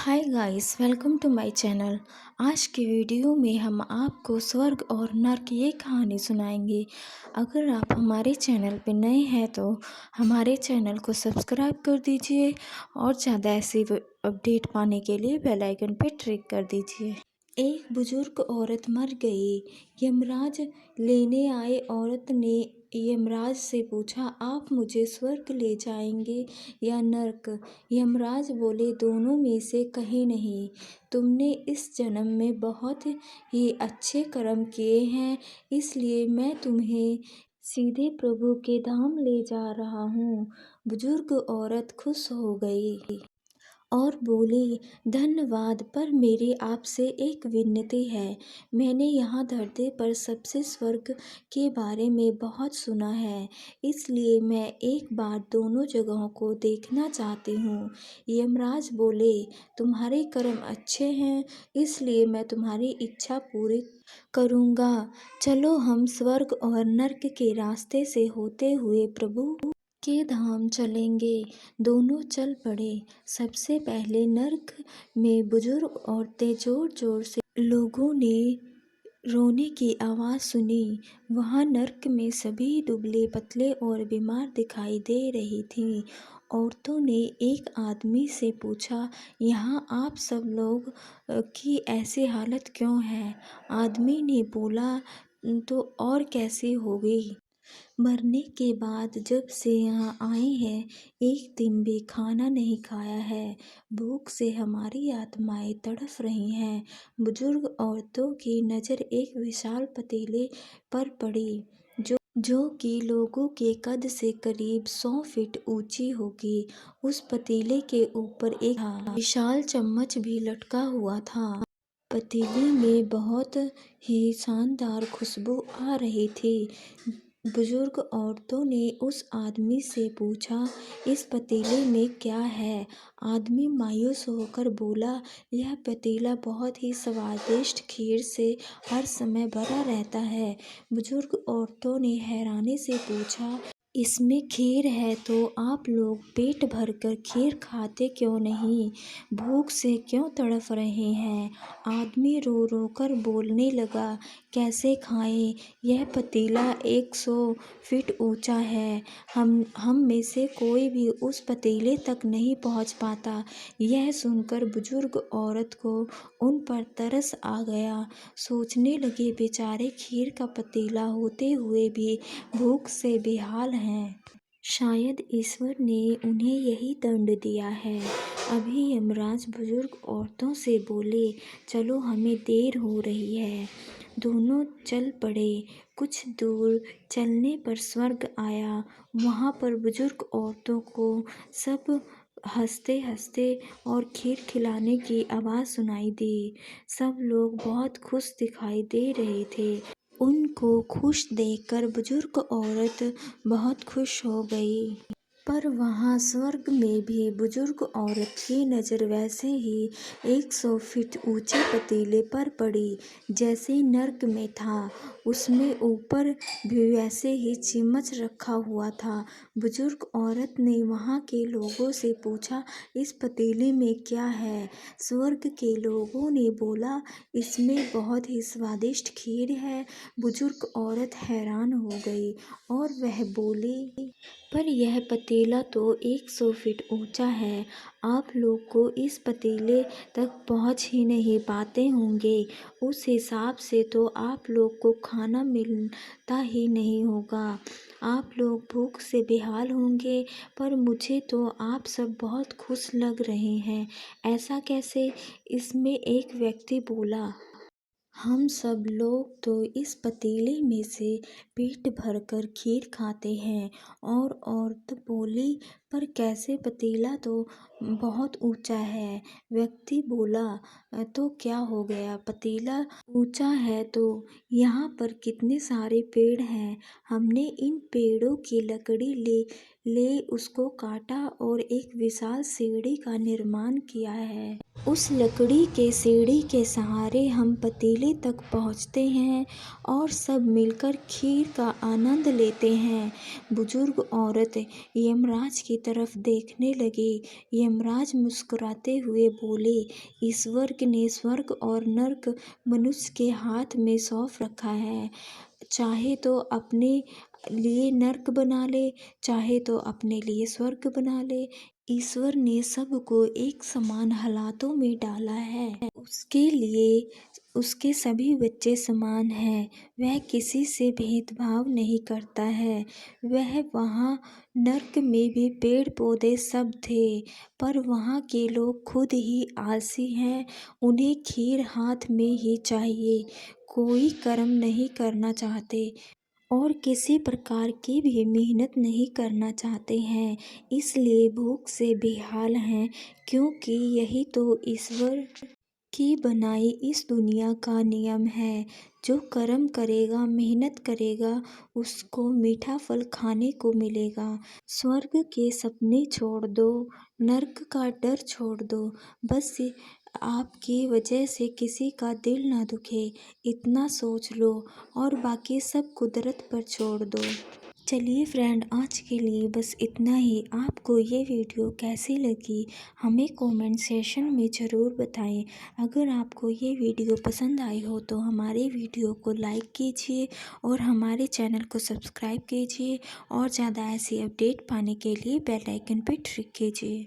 Hi guys, welcome to my channel. आज की video में हम आपको स्वर्ग और नर्क की ये कहानी सुनाएंगे। अगर आप हमारे चैनल पर नए हैं तो हमारे चैनल को सब्सक्राइब कर दीजिए और ज़्यादा ऐसी अपडेट पाने के लिए बेल आइकन पर क्लिक कर दीजिए। एक बुजुर्ग औरत मर गई। यमराज लेने आए औरत ने यमराज से पूछा, आप मुझे स्वर्ग ले जाएंगे या नर्क? यमराज बोले, दोनों में से कहीं नहीं। तुमने इस जन्म में बहुत ही अच्छे कर्म किए हैं, इसलिए मैं तुम्हें सीधे प्रभु के धाम ले जा रहा हूँ। बुजुर्ग औरत खुश हो गई और बोली, धन्यवाद, पर मेरी आपसे एक विनती है। मैंने यहाँ धरती पर सबसे स्वर्ग के बारे में बहुत सुना है, इसलिए मैं एक बार दोनों जगहों को देखना चाहती हूँ। यमराज बोले, तुम्हारे कर्म अच्छे हैं, इसलिए मैं तुम्हारी इच्छा पूरी करूँगा। चलो हम स्वर्ग और नर्क के रास्ते से होते हुए प्रभु के धाम चलेंगे। दोनों चल पड़े। सबसे पहले नर्क में बुजुर्ग औरतें जोर जोर से लोगों ने रोने की आवाज़ सुनी। वहाँ नर्क में सभी दुबले पतले और बीमार दिखाई दे रही थीं। औरतों ने एक आदमी से पूछा, यहाँ आप सब लोग की ऐसी हालत क्यों है? आदमी ने बोला, तो और कैसी होगी? मरने के बाद जब से यहाँ आए हैं, एक दिन भी खाना नहीं खाया है। भूख से हमारी आत्माएं तड़फ रही हैं। बुजुर्ग औरतों की नज़र एक विशाल पतीले पर पड़ी, जो कि लोगों के कद से करीब 100 फीट ऊंची होगी। उस पतीले के ऊपर एक विशाल चम्मच भी लटका हुआ था। पतीले में बहुत ही शानदार खुशबू आ रही थी। बुजुर्ग औरतों ने उस आदमी से पूछा, इस पतीले में क्या है? आदमी मायूस होकर बोला, यह पतीला बहुत ही स्वादिष्ट खीर से हर समय भरा रहता है। बुजुर्ग औरतों ने हैरानी से पूछा, इसमें खीर है तो आप लोग पेट भरकर खीर खाते क्यों नहीं? भूख से क्यों तड़फ रहे हैं? आदमी रो रो कर बोलने लगा, कैसे खाएं? यह पतीला 100 फीट ऊंचा है। हम में से कोई भी उस पतीले तक नहीं पहुंच पाता। यह सुनकर बुजुर्ग औरत को उन पर तरस आ गया। सोचने लगे, बेचारे खीर का पतीला होते हुए भी भूख से बेहाल हैं। शायद ईश्वर ने उन्हें यही दंड दिया है। अभी यमराज बुजुर्ग औरतों से बोले, चलो हमें देर हो रही है। दोनों चल पड़े। कुछ दूर चलने पर स्वर्ग आया। वहाँ पर बुजुर्ग औरतों को सब हंसते हंसते और खीर खिलाने की आवाज़ सुनाई दी। सब लोग बहुत खुश दिखाई दे रहे थे। उनको खुश देखकर बुजुर्ग औरत बहुत खुश हो गई। पर वहाँ स्वर्ग में भी बुजुर्ग औरत की नज़र वैसे ही 100 फीट ऊंचे पतीले पर पड़ी जैसे नर्क में था। उसमें ऊपर भी वैसे ही चम्मच रखा हुआ था। बुजुर्ग औरत ने वहाँ के लोगों से पूछा, इस पतीले में क्या है? स्वर्ग के लोगों ने बोला, इसमें बहुत ही स्वादिष्ट खीर है। बुजुर्ग औरत हैरान हो गई और वह बोली, पर यह पतीला तो 100 फीट ऊंचा है। आप लोग को इस पतीले तक पहुंच ही नहीं पाते होंगे। उस हिसाब से तो आप लोग को खाना मिलता ही नहीं होगा। आप लोग भूख से बेहाल होंगे। पर मुझे तो आप सब बहुत खुश लग रहे हैं। ऐसा कैसे? इसमें एक व्यक्ति बोला, हम सब लोग तो इस पतीले में से पेट भरकर खीर खाते हैं। और औरत बोली, पर कैसे? पतीला तो बहुत ऊंचा है। व्यक्ति बोला, तो क्या हो गया? पतीला ऊंचा है तो यहाँ पर कितने सारे पेड़ हैं। हमने इन पेड़ों की लकड़ी ले उसको काटा और एक विशाल सीढ़ी का निर्माण किया है। उस लकड़ी के सीढ़ी के सहारे हम पतीले तक पहुँचते हैं और सब मिलकर खीर का आनंद लेते हैं। बुजुर्ग औरत यमराज की तरफ देखने लगे। यमराज मुस्कुराते हुए बोले, ईश्वर ने स्वर्ग और नर्क मनुष्य के हाथ में सौंप रखा है। चाहे तो अपने लिए नर्क बना ले, चाहे तो अपने लिए स्वर्ग बना ले। ईश्वर ने सबको एक समान हालातों में डाला है। उसके लिए उसके सभी बच्चे समान हैं। वह किसी से भेदभाव नहीं करता है। वहाँ नर्क में भी पेड़ पौधे सब थे, पर वहाँ के लोग खुद ही आलसी हैं। उन्हें खीर हाथ में ही चाहिए। कोई कर्म नहीं करना चाहते और किसी प्रकार की भी मेहनत नहीं करना चाहते हैं। इसलिए भूख से बेहाल हैं, क्योंकि यही तो ईश्वर की बनाई इस दुनिया का नियम है। जो कर्म करेगा, मेहनत करेगा, उसको मीठा फल खाने को मिलेगा। स्वर्ग के सपने छोड़ दो, नर्क का डर छोड़ दो। बस आपकी वजह से किसी का दिल ना दुखे, इतना सोच लो और बाकी सब कुदरत पर छोड़ दो। चलिए फ्रेंड, आज के लिए बस इतना ही। आपको ये वीडियो कैसी लगी हमें कमेंट सेशन में ज़रूर बताएं। अगर आपको ये वीडियो पसंद आई हो तो हमारे वीडियो को लाइक कीजिए और हमारे चैनल को सब्सक्राइब कीजिए और ज़्यादा ऐसी अपडेट पाने के लिए बेल आइकन पर क्लिक कीजिए।